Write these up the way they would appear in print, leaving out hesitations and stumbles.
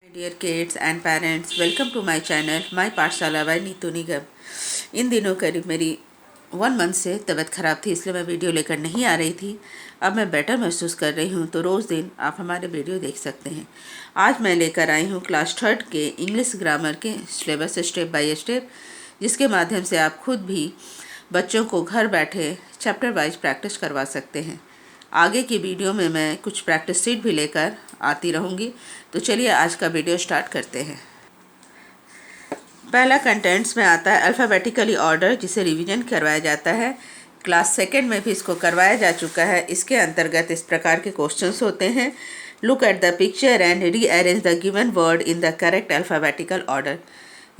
Dear kids and parents, welcome to my channel my Pathshala by Neetu Nigam. इन दिनों करीब मेरी 1 मंथ से तबीयत ख़राब थी, इसलिए मैं वीडियो लेकर नहीं आ रही थी। अब मैं बेटर महसूस कर रही हूँ, तो रोज़ दिन आप हमारे वीडियो देख सकते हैं। आज मैं लेकर आई हूँ क्लास 3 के इंग्लिश ग्रामर के सिलेबस स्टेप बाय स्टेप, जिसके माध्यम से आप खुद भी बच्चों को घर बैठे चैप्टर वाइज प्रैक्टिस करवा सकते हैं। आगे की वीडियो में मैं कुछ प्रैक्टिस सीट भी लेकर आती रहूँगी। तो चलिए आज का वीडियो स्टार्ट करते हैं। पहला कंटेंट्स में आता है अल्फ़ाबेटिकली ऑर्डर, जिसे रिवीजन करवाया जाता है। क्लास 2 में भी इसको करवाया जा चुका है। इसके अंतर्गत इस प्रकार के क्वेश्चंस होते हैं। Look at the picture and rearrange the given word in the correct alphabetical order.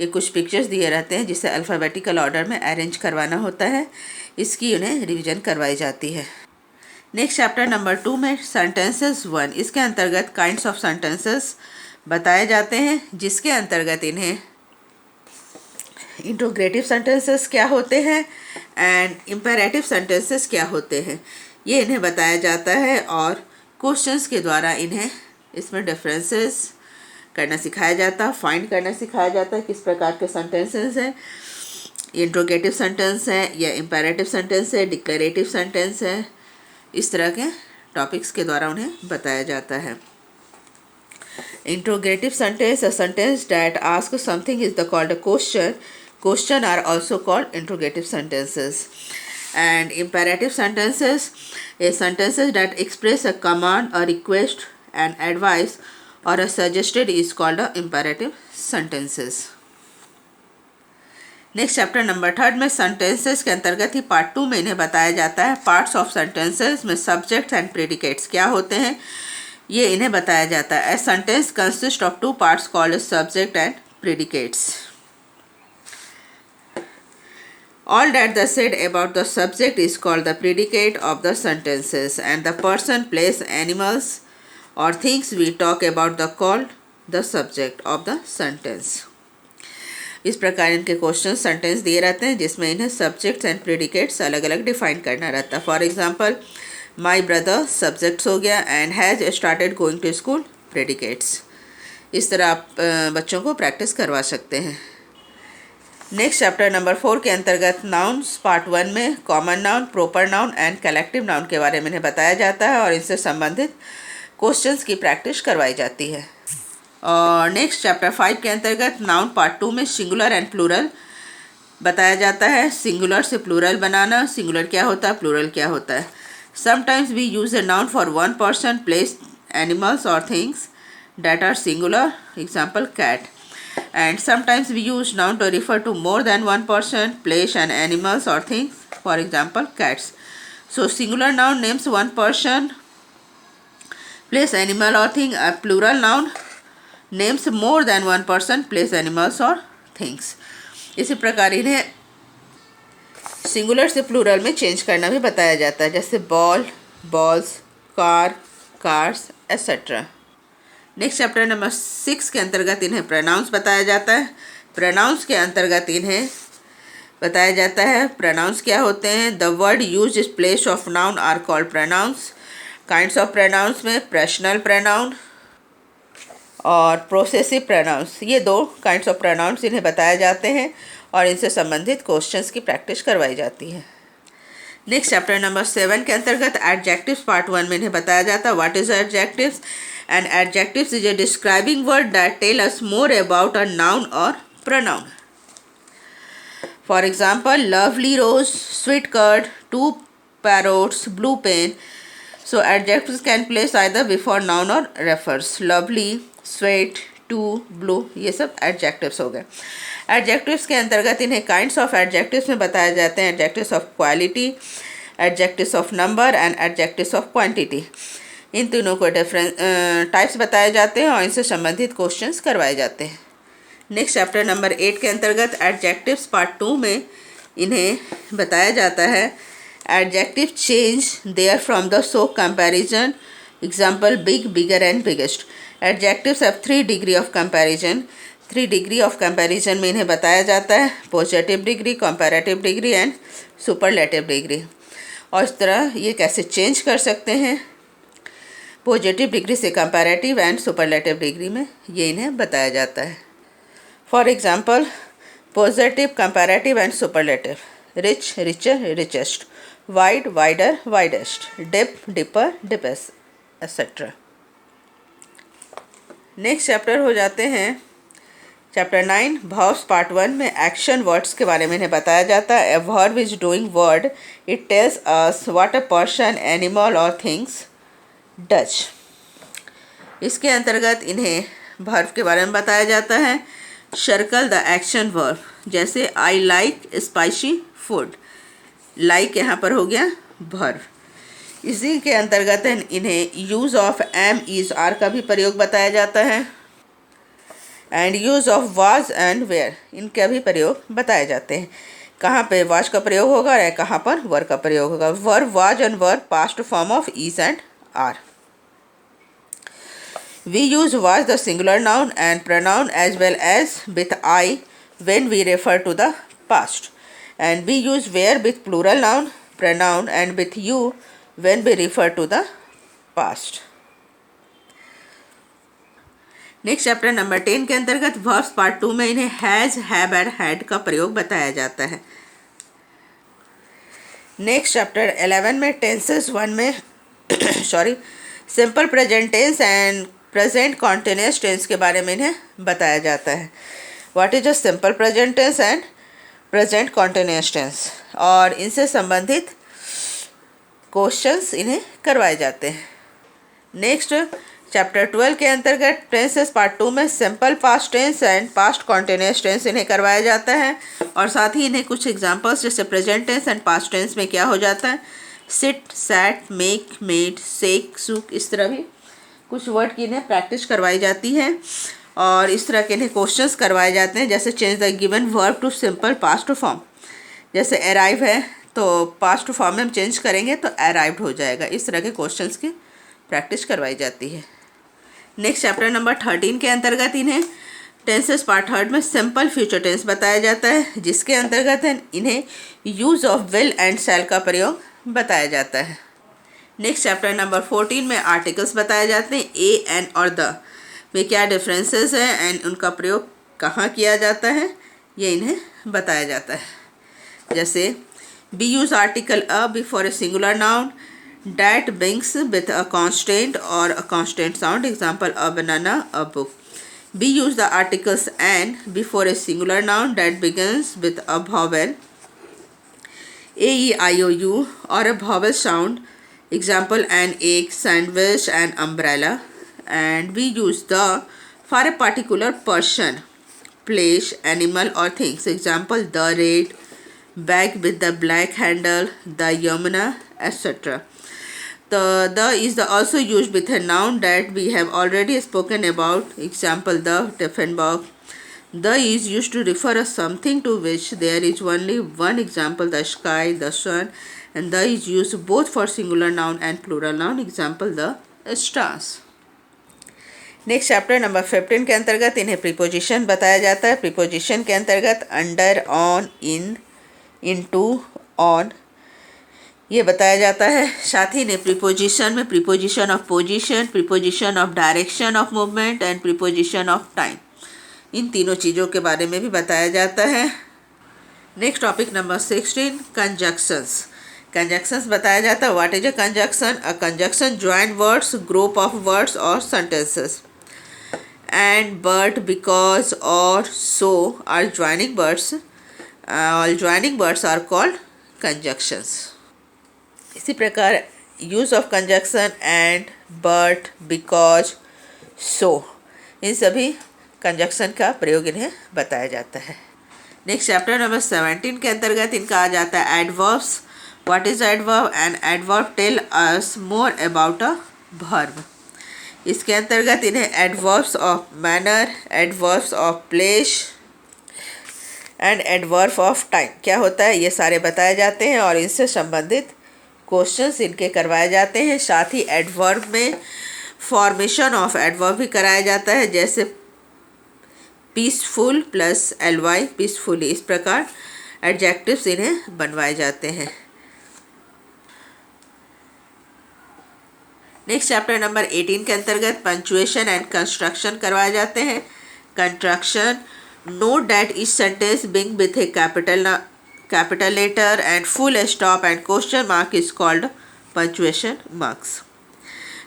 ये कुछ पिक्चर्स दिए रहते हैं जिसे अल्फ़ाबेटिकल ऑर्डर में अरेंज करवाना होता है। इसकी उन्हें रिवीजन करवाई जाती है। नेक्स्ट चैप्टर नंबर 2 में सेंटेंसेस 1, इसके अंतर्गत काइंड्स ऑफ सेंटेंसेस बताए जाते हैं, जिसके अंतर्गत इन्हें इंट्रोगेटिव सेंटेंसेस क्या होते हैं एंड इम्पेरेटिव सेंटेंसेस क्या होते हैं, ये इन्हें बताया जाता है। और क्वेश्चंस के द्वारा इन्हें इसमें डिफरेंसेस करना सिखाया जाता है, फाइंड करना सिखाया जाता है किस प्रकार के सेंटेंसेस हैं, इंट्रोगेटिव सेंटेंस है या इम्पेरेटिव सेंटेंस है, डिक्लेरेटिव सेंटेंस है। इस तरह के टॉपिक्स के द्वारा उन्हें बताया जाता है। Interrogative sentence, a sentence that ask something is the called a question. Question are also called interrogative sentences. And imperative sentences, a sentences that express a command, a request, an advice, or a suggested is called a imperative sentences. Next chapter number 3 में sentences के अंतर्गत ही part 2 में इन्हें बताया जाता है। Parts of sentences में subjects and predicates क्या होते हैं, ये इन्हें बताया जाता है। A sentence consist of 2 parts called subject and predicates. All that the said about the subject is called the predicate of the sentences, and the person, place, animals or things we talk about the called the subject of the sentence. इस प्रकार इनके question sentence दिए रहते हैं, जिसमें इन्हें subjects and predicates अलग अलग डिफाइन करना रहता है। For example, my brother subjects हो गया and has started going to school predicates. इस तरह आप बच्चों को प्रैक्टिस करवा सकते हैं। नेक्स्ट चैप्टर नंबर 4 के अंतर्गत नाउन्स पार्ट 1 में common noun, proper noun and collective noun के बारे में इन्हें बताया जाता है और इनसे संबंधित क्वेश्चंस की प्रैक्टिस करवाई जाती है। और नेक्स्ट चैप्टर 5 के अंतर्गत नाउन पार्ट 2 में सिंगुलर एंड प्लूरल बताया जाता है। सिंगुलर से प्लूरल बनाना, सिंगुलर क्या होता है, प्लूरल क्या होता है। Sometimes we use a noun for one person, place, animals और things that are singular, example cat. And sometimes we use noun to refer to more than one person, place and animals or things, for example cats. So singular noun names one person, place, animal or thing. A plural noun names more than one person, place, animals or things. इसी प्रकार इन्हें singular से plural में change करना भी बताया जाता है, जैसे ball, balls, car, cars etcetera. Next chapter number 6 के अंतर्गत इन्हें प्रोनाउंस बताया जाता है। प्रोनाउंस के अंतर्गत इन्हें बताया जाता है प्रोनाउंस क्या होते हैं। The word use is place of noun are called pronouns. Kinds of pronouns में पर्सनल प्रोनाउन और प्रोसेसिव प्रोनाउंस, ये 2 काइंड्स ऑफ प्रोनाउंस इन्हें बताए जाते हैं और इनसे संबंधित क्वेश्चंस की प्रैक्टिस करवाई जाती है। नेक्स्ट चैप्टर नंबर 7 के अंतर्गत एडजेक्टिव्स पार्ट 1 में इन्हें बताया जाता है what is adjectives. And adjectives is a describing word that tell us more about a noun or pronoun. For example, lovely rose, sweet curd, 2 parrots, blue pen. So adjectives can place either before noun or refers. Lovely, sweet, 2, blue, ये सब adjectives हो गए। Adjectives के अंतर्गत इन्हें kinds of adjectives में बताए जाते हैं। Adjectives of quality, adjectives of number and adjectives of quantity. इन तीनों को डिफरेंट टाइप्स बताए जाते हैं और इनसे संबंधित क्वेश्चंस करवाए जाते हैं। नेक्स्ट चैप्टर नंबर 8 के अंतर्गत एडजेक्टिव्स पार्ट 2 में इन्हें बताया जाता है adjective change their from the so comparison, example big, bigger and biggest. Adjectives have 3 degree of comparison. 3 degree of comparison में इन्हें बताया जाता है positive degree, comparative degree and superlative degree. और इस तरह ये कैसे चेंज कर सकते हैं पॉजिटिव डिग्री से कंपैरेटिव एंड सुपरलेटिव डिग्री में ये इन्हें बताया जाता है। For example, positive, comparative and superlative: rich, richer, richest; wide, wider, widest; deep, deeper, deepest, etcetera. Next chapter हो जाते हैं चैप्टर 9, वर्ब्स पार्ट 1 में एक्शन वर्ड्स के बारे में इन्हें बताया जाता है। A verb is doing word, it tells us what a person, animal और थिंग्स डज। इसके अंतर्गत इन्हें वर्ब के बारे में बताया जाता है। सर्कल द एक्शन वर्ब, जैसे I like spicy food. Like यहाँ पर हो गया वर्ब। इसी के अंतर्गत इन्हें use of am, is, are का भी प्रयोग बताया जाता है and use of was and were, इनका भी प्रयोग बताए जाते हैं। कहाँ पे वाज का प्रयोग होगा और कहाँ पर वर का प्रयोग होगा। Verb, was and were past form of is and are. We use was, the singular noun, and pronoun as well as with I when we refer to the past. And we use where with plural noun, pronoun, and with you when we refer to the past. Next chapter number 10 के अंतर्गत verbs part 2 में इन्हें has, have and had का प्रयोग बताया जाता है। Next chapter 11 में टेंसेस 1 में simple present tense and present continuous tense के बारे में इन्हें बताया जाता है। What is a simple present tense and present continuous tense, और इनसे संबंधित क्वेश्चंस इन्हें करवाए जाते हैं। नेक्स्ट चैप्टर 12 के अंतर्गत टेंसेस पार्ट 2 में simple past tense and past continuous tense इन्हें करवाया जाता है, और साथ ही इन्हें कुछ एग्जांपल्स जैसे present tense and past tense में क्या हो जाता है, sit, sat, make, made, shake, shook, इस तरह भी कुछ वर्ड की इन्हें प्रैक्टिस करवाई जाती है। और इस तरह के इन्हें क्वेश्चंस करवाए जाते हैं, जैसे change the given verb to simple past form. जैसे अराइव है तो पास्ट फॉर्म में हम चेंज करेंगे तो अराइव्ड हो जाएगा। इस तरह के क्वेश्चंस की प्रैक्टिस करवाई जाती है। नेक्स्ट चैप्टर नंबर 13 के अंतर्गत इन्हें टेंसेस पार्ट 3 में सिंपल फ्यूचर टेंस बताया जाता है, जिसके अंतर्गत इन्हें use of will and shall का प्रयोग बताया जाता है। नेक्स्ट चैप्टर नंबर 14 में आर्टिकल्स बताए जाते हैं। ए, एन और द में क्या डिफरेंसेस हैं एंड उनका प्रयोग कहाँ किया जाता है, ये इन्हें बताया जाता है। जैसे we use article a before a singular noun that begins with a consonant और a consonant sound, example a banana, a book. We use the articles an before a singular noun that begins with a vowel A, E, I, O, U और a vowel sound, example an egg, sandwich, an umbrella. And we use the for a particular person, place, animal or things, example the red bag with the black handle, the Yamuna, etc. The is also used with a noun that we have already spoken about, example the tiffin box. The is used to refer to something to which there is only one, example the sky, the sun. And the is used both for singular noun and plural noun, example the stars. Next chapter number 15 के अंतर्गत इन्हें preposition बताया जाता है। Preposition के अंतर्गत under, on, in, into, on ये बताया जाता है। साथ ही इन्हें प्रीपोजिशन में preposition of position, preposition of direction of movement and preposition of time, इन तीनों चीज़ों के बारे में भी बताया जाता है। Next topic number 16, conjunctions. Conjunctions बताया जाता है। What is a conjunction? A conjunction join words, group of words और सेंटेंसेस। एंड, बट, बिकॉज और so are joining words. All joining words are called conjunctions. इसी प्रकार use of conjunction and, but, because, so इन सभी conjunction का प्रयोग इन्हें बताया जाता है। नेक्स्ट चैप्टर नंबर 17 के अंतर्गत इनका आ जाता है adverbs. What is adverb? And adverb tell us more about a verb. इसके अंतर्गत इन्हें adverbs of manner, adverbs of place and adverb of time क्या होता है ये सारे बताए जाते हैं, और इनसे संबंधित क्वेश्चंस इनके करवाए जाते हैं। साथ ही एडवर्ब में फॉर्मेशन ऑफ एडवर्ब भी कराया जाता है, जैसे पीसफुल प्लस ly, पीसफुली। इस प्रकार एडजेक्टिव्स इन्हें बनवाए जाते हैं। नेक्स्ट चैप्टर नंबर 18 के अंतर्गत पंचुएशन एंड कंस्ट्रक्शन करवाए जाते हैं। Construction, note that each sentence begin with a capital letter and full stop and question mark is called punctuation marks.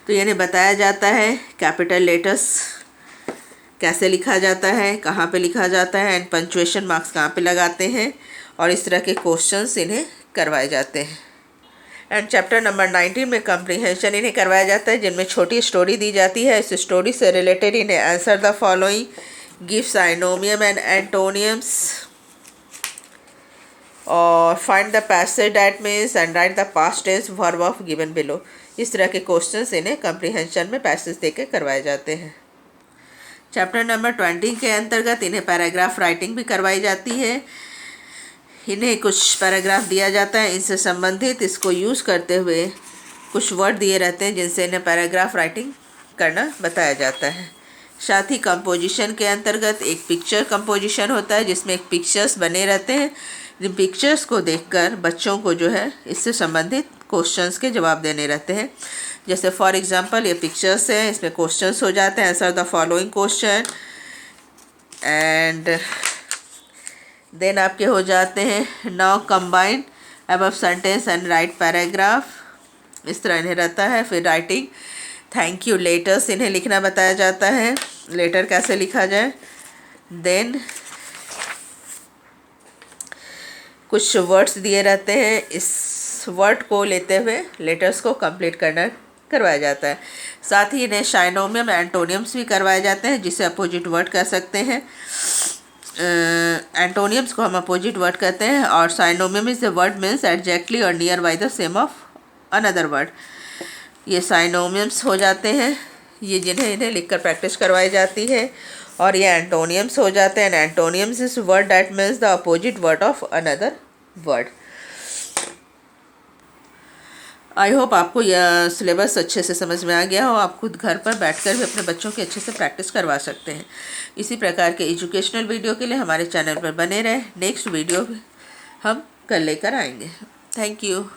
तो यानी बताया जाता है कैपिटल लेटर्स कैसे लिखा जाता है, कहाँ पे लिखा जाता है, एंड पंचुएशन मार्क्स कहाँ पे लगाते हैं, और इस तरह के क्वेश्चंस इन्हें करवाए जाते हैं। एंड चैप्टर नंबर 19 में कम्प्रीहेंशन इन्हें करवाया जाता है, जिनमें छोटी स्टोरी दी जाती है। इस स्टोरी से रिलेटेड इन्हें answer the following, give synonym and antonyms, और find the passage that means and write the past tense verb of given below. इस तरह के क्वेश्चंस इन्हें कम्प्रीहेंशन में पैसेज देके करवाए जाते हैं। चैप्टर नंबर 20 के अंतर्गत इन्हें पैराग्राफ राइटिंग भी करवाई जाती है। इन्हें कुछ पैराग्राफ दिया जाता है, इनसे संबंधित इसको यूज़ करते हुए कुछ वर्ड दिए रहते हैं जिनसे इन्हें पैराग्राफ राइटिंग करना बताया जाता है। साथ ही कंपोजिशन के अंतर्गत एक पिक्चर कंपोजिशन होता है, जिसमें एक पिक्चर्स बने रहते हैं, जिन पिक्चर्स को देखकर बच्चों को जो है इससे संबंधित क्वेश्चंस के जवाब देने रहते हैं। जैसे फॉर एग्जांपल ये पिक्चर्स हैं, इसमें क्वेश्चंस हो जाते हैं, answer the following question, and then आपके हो जाते हैं now combine above sentence and write paragraph, इस तरह इन्हें रहता है। फिर राइटिंग थैंक यू लेटर्स इन्हें लिखना बताया जाता है, लेटर कैसे लिखा जाए। देन कुछ वर्ड्स दिए रहते हैं, इस वर्ड को लेते हुए लेटर्स को कंप्लीट करवाया जाता है। साथ ही इन्हें साइनोनियम एंटोनियम्स भी करवाए जाते हैं, जिसे अपोजिट वर्ड कह सकते हैं। एंटोनियम्स को हम अपोजिट वर्ड कहते हैं, और synonym is the word means exactly और near by the same of another word. ये साइनोनियम्स हो जाते हैं, ये जिन्हें इन्हें लिखकर प्रैक्टिस करवाई जाती है। और ये एंटोनियम्स हो जाते हैं, एंटोनियम्स is word that means the opposite word of another word. I hope आपको यह सिलेबस अच्छे से समझ में आ गया हो। आप खुद घर पर बैठकर भी अपने बच्चों की अच्छे से प्रैक्टिस करवा सकते हैं। इसी प्रकार के एजुकेशनल वीडियो के लिए हमारे चैनल पर बने रहें। नेक्स्ट वीडियो हम कल लेकर आएंगे। Thank you.